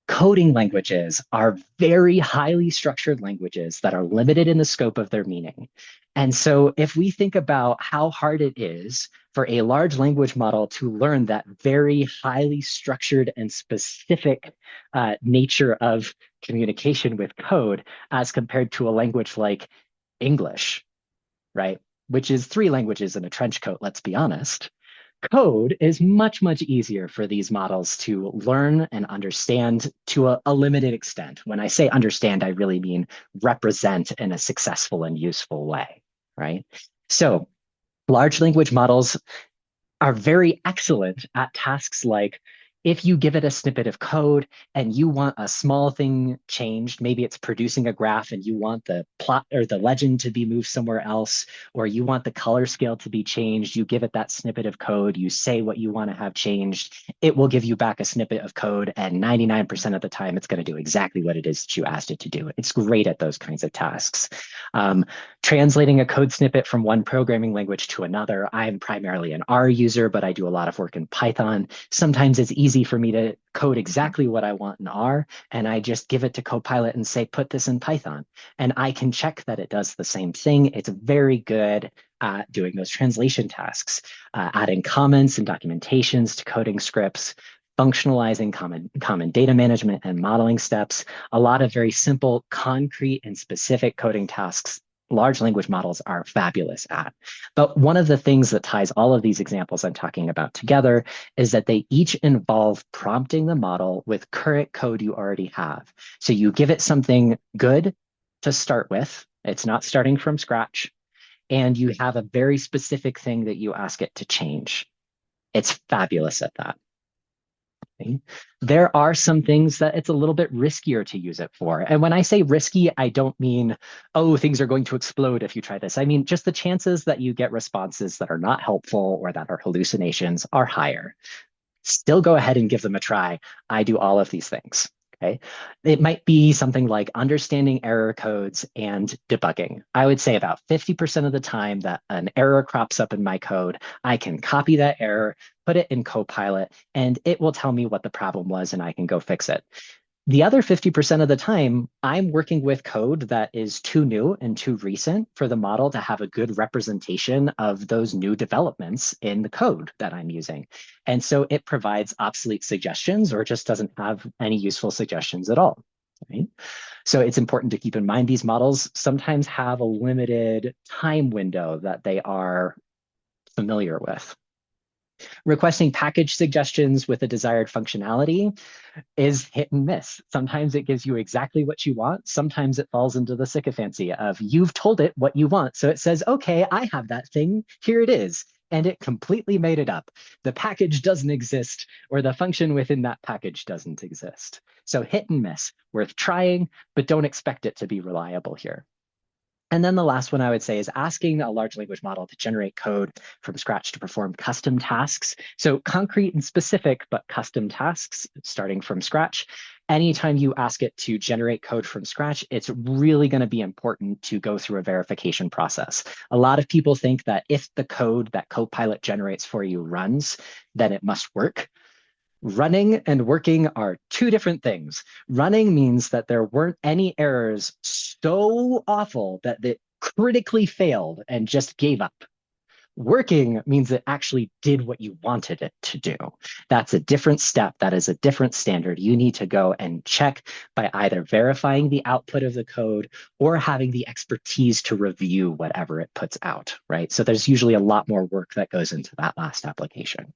Coding languages are very highly structured languages that are limited in the scope of their meaning. And so if we think about how hard it is for a large language model to learn that very highly structured and specific nature of communication with code as compared to a language like English, right? Which is 3 languages in a trench coat, let's be honest. Code is much, much easier for these models to learn and understand to a limited extent. When I say understand, I really mean represent in a successful and useful way, right? So large language models are very excellent at tasks like if you give it a snippet of code and you want a small thing changed, maybe it's producing a graph and you want the plot or the legend to be moved somewhere else, or you want the color scale to be changed, you give it that snippet of code, you say what you want to have changed, it will give you back a snippet of code, and 99% of the time it's going to do exactly what it is that you asked it to do. It's great at those kinds of tasks. Translating a code snippet from one programming language to another, I'm primarily an R user, but I do a lot of work in Python. Sometimes it's easy for me to code exactly what I want in R, and I just give it to Copilot and say, put this in Python. And I can check that it does the same thing. It's very good at doing those translation tasks, adding comments and documentations to coding scripts, functionalizing common data management and modeling steps, a lot of very simple, concrete, and specific coding tasks large language models are fabulous at. But one of the things that ties all of these examples I'm talking about together is that they each involve prompting the model with current code you already have. So you give it something good to start with. It's not starting from scratch. And you have a very specific thing that you ask it to change. It's fabulous at that. Okay. There are some things that it's a little bit riskier to use it for. And when I say risky, I don't mean, oh, things are going to explode if you try this. I mean, just the chances that you get responses that are not helpful or that are hallucinations are higher. Still go ahead and give them a try. I do all of these things. Okay. It might be something like understanding error codes and debugging. I would say about 50% of the time that an error crops up in my code, I can copy that error, put it in Copilot, and it will tell me what the problem was and I can go fix it. The other 50% of the time, I'm working with code that is too new and too recent for the model to have a good representation of those new developments in the code that I'm using. And so it provides obsolete suggestions or just doesn't have any useful suggestions at all. Right? So it's important to keep in mind these models sometimes have a limited time window that they are familiar with. Requesting package suggestions with a desired functionality is hit and miss. Sometimes it gives you exactly what you want. Sometimes it falls into the sycophancy of you've told it what you want. So it says, okay, I have that thing. Here it is. And it completely made it up. The package doesn't exist, or the function within that package doesn't exist. So hit and miss, worth trying, but don't expect it to be reliable here. And then the last one I would say is asking a large language model to generate code from scratch to perform custom tasks. So concrete and specific, but custom tasks starting from scratch. Anytime you ask it to generate code from scratch, it's really going to be important to go through a verification process. A lot of people think that if the code that Copilot generates for you runs, then it must work. Running and working are two different things. Running means that there weren't any errors so awful that it critically failed and just gave up. Working means it actually did what you wanted it to do. That's a different step. That is a different standard. You need to go and check by either verifying the output of the code or having the expertise to review whatever it puts out, right? So there's usually a lot more work that goes into that last application.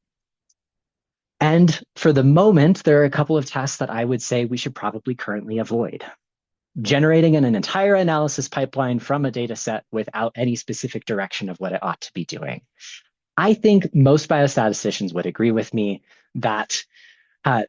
And for the moment, there are a couple of tasks that I would say we should probably currently avoid. Generating an entire analysis pipeline from a data set without any specific direction of what it ought to be doing. I think most biostatisticians would agree with me that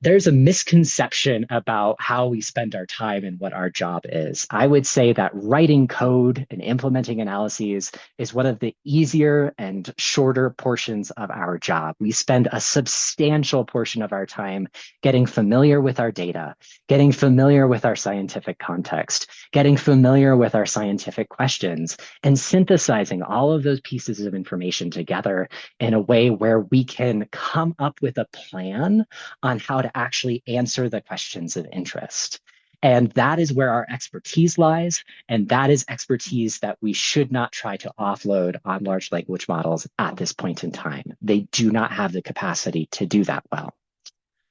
there's a misconception about how we spend our time and what our job is. I would say that writing code and implementing analyses is one of the easier and shorter portions of our job. We spend a substantial portion of our time getting familiar with our data, getting familiar with our scientific context, getting familiar with our scientific questions, and synthesizing all of those pieces of information together in a way where we can come up with a plan on how to actually answer the questions of interest. And that is where our expertise lies. And that is expertise that we should not try to offload on large language models at this point in time. They do not have the capacity to do that well.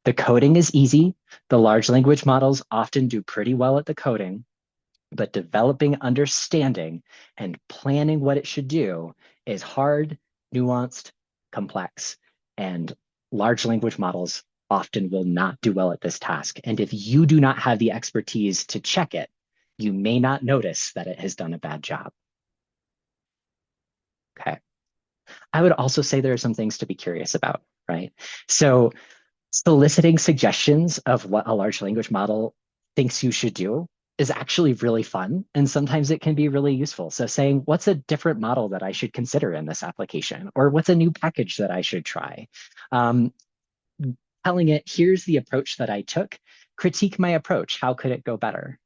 The coding is easy. The large language models often do pretty well at the coding, but developing understanding and planning what it should do is hard, nuanced, complex. And large language models often will not do well at this task. And if you do not have the expertise to check it, you may not notice that it has done a bad job. Okay. I would also say there are some things to be curious about, right? So soliciting suggestions of what a large language model thinks you should do is actually really fun. And sometimes it can be really useful. So saying, what's a different model that I should consider in this application? Or what's a new package that I should try? Um, Telling it, here's the approach that I took, critique my approach. How could it go better?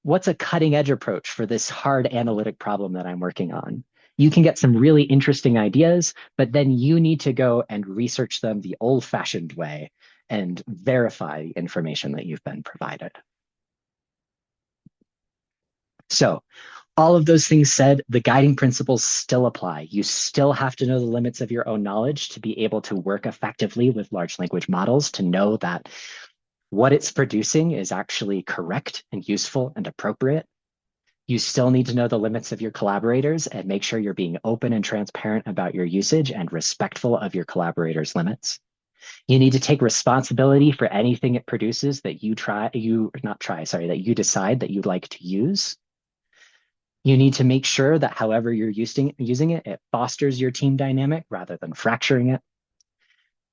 What's a cutting edge approach for this hard analytic problem that I'm working on? You can get some really interesting ideas, but then you need to go and research them the old fashioned way and verify the information that you've been provided. So all of those things said, the guiding principles still apply. You still have to know the limits of your own knowledge to be able to work effectively with large language models, to know that what it's producing is actually correct and useful and appropriate. You still need to know the limits of your collaborators and make sure you're being open and transparent about your usage and respectful of your collaborators' limits. You need to take responsibility for anything it produces that you decide that you'd like to use. You need to make sure that however you're using it, it fosters your team dynamic rather than fracturing it.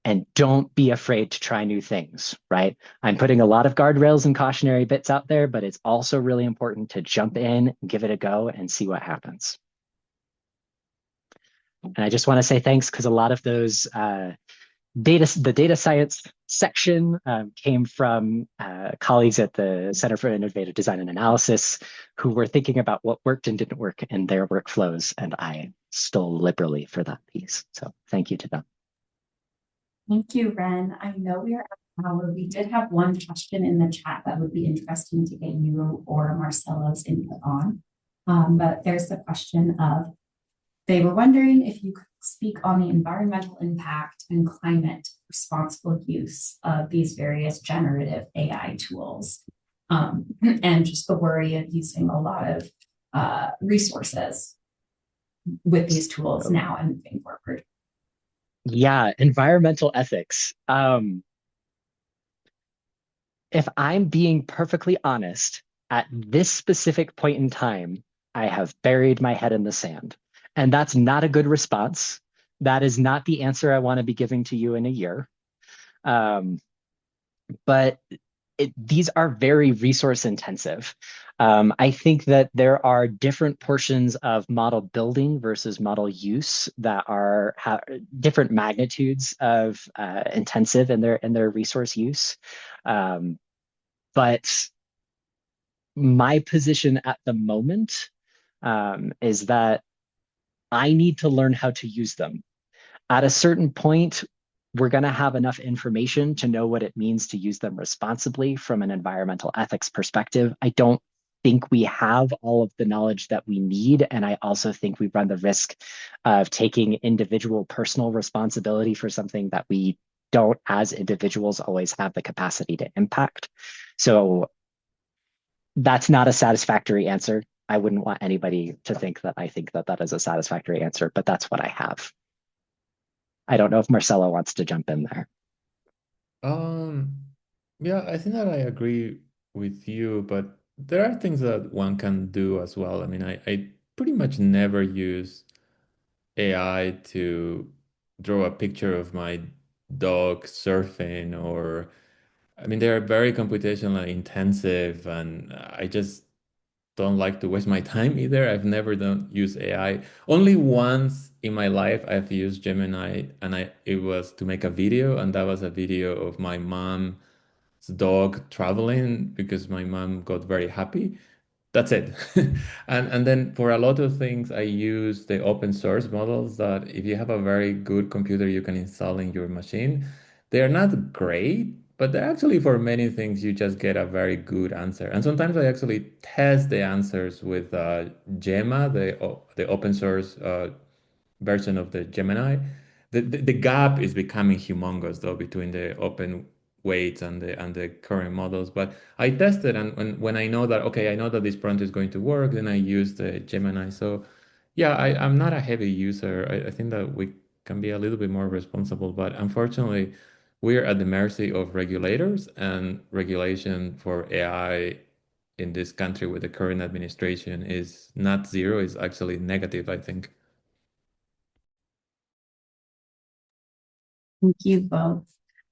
And don't be afraid to try new things, right? I'm putting a lot of guardrails and cautionary bits out there, but it's also really important to jump in, give it a go, and see what happens. And I just want to say thanks because a lot of those the data science section came from colleagues at the Center for Innovative Design and Analysis who were thinking about what worked and didn't work in their workflows, and I stole liberally for that piece. So thank you to them. Thank you, Ren. I know we are at an hour. We did have one question in the chat that would be interesting to get you or Marcelo's input on. But there's the question of, they were wondering if you could speak on the environmental impact and climate responsible use of these various generative AI tools, and just the worry of using a lot of resources with these tools now and moving forward. Yeah, environmental ethics. If I'm being perfectly honest, at this specific point in time, I have buried my head in the sand. And that's not a good response. That is not the answer I want to be giving to you in a year. But these are very resource intensive. I think that there are different portions of model building versus model use that are different magnitudes of intensive in their resource use. But my position at the moment is that I need to learn how to use them. At a certain point, we're going to have enough information to know what it means to use them responsibly from an environmental ethics perspective. I don't think we have all of the knowledge that we need. And I also think we run the risk of taking individual personal responsibility for something that we don't, as individuals, always have the capacity to impact. So that's not a satisfactory answer. I wouldn't want anybody to think that I think that that is a satisfactory answer, but that's what I have. I don't know if Marcelo wants to jump in there. Yeah, I think that I agree with you, but there are things that one can do as well. I mean, I pretty much never use AI to draw a picture of my dog surfing, or I mean, they are very computationally intensive, and I just don't like to waste my time either. I've never done use AI. Only once in my life I've used Gemini, and it was to make a video, and that was a video of my mom's dog traveling because my mom got very happy. That's it. And then for a lot of things, I use the open source models that if you have a very good computer, you can install in your machine. They are not great, but they're actually for many things, you just get a very good answer. And sometimes I actually test the answers with Gemma, the open source version of the Gemini. The gap is becoming humongous though between the open weights and the current models. But I tested, and when I know that okay, I know that this prompt is going to work, then I use the Gemini. So yeah, I'm not a heavy user. I think that we can be a little bit more responsible. But unfortunately, we're at the mercy of regulators, and regulation for AI in this country with the current administration is not zero, it's actually negative, I think. Thank you both.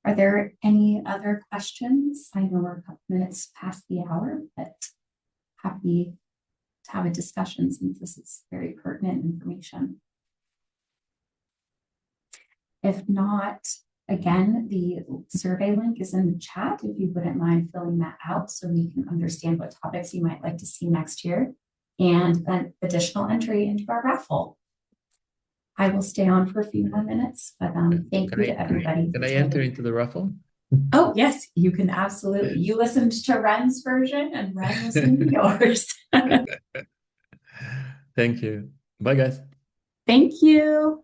Are there any other questions? I know we're a couple minutes past the hour, but happy to have a discussion since this is very pertinent information. If not, again, the survey link is in the chat if you wouldn't mind filling that out so we can understand what topics you might like to see next year, and an additional entry into our raffle. I will stay on for a few more minutes, but thank you to everybody. Can I enter into the raffle? Oh, yes, you can absolutely. You listened to Ren's version and Ren listened to yours. Thank you. Bye, guys. Thank you.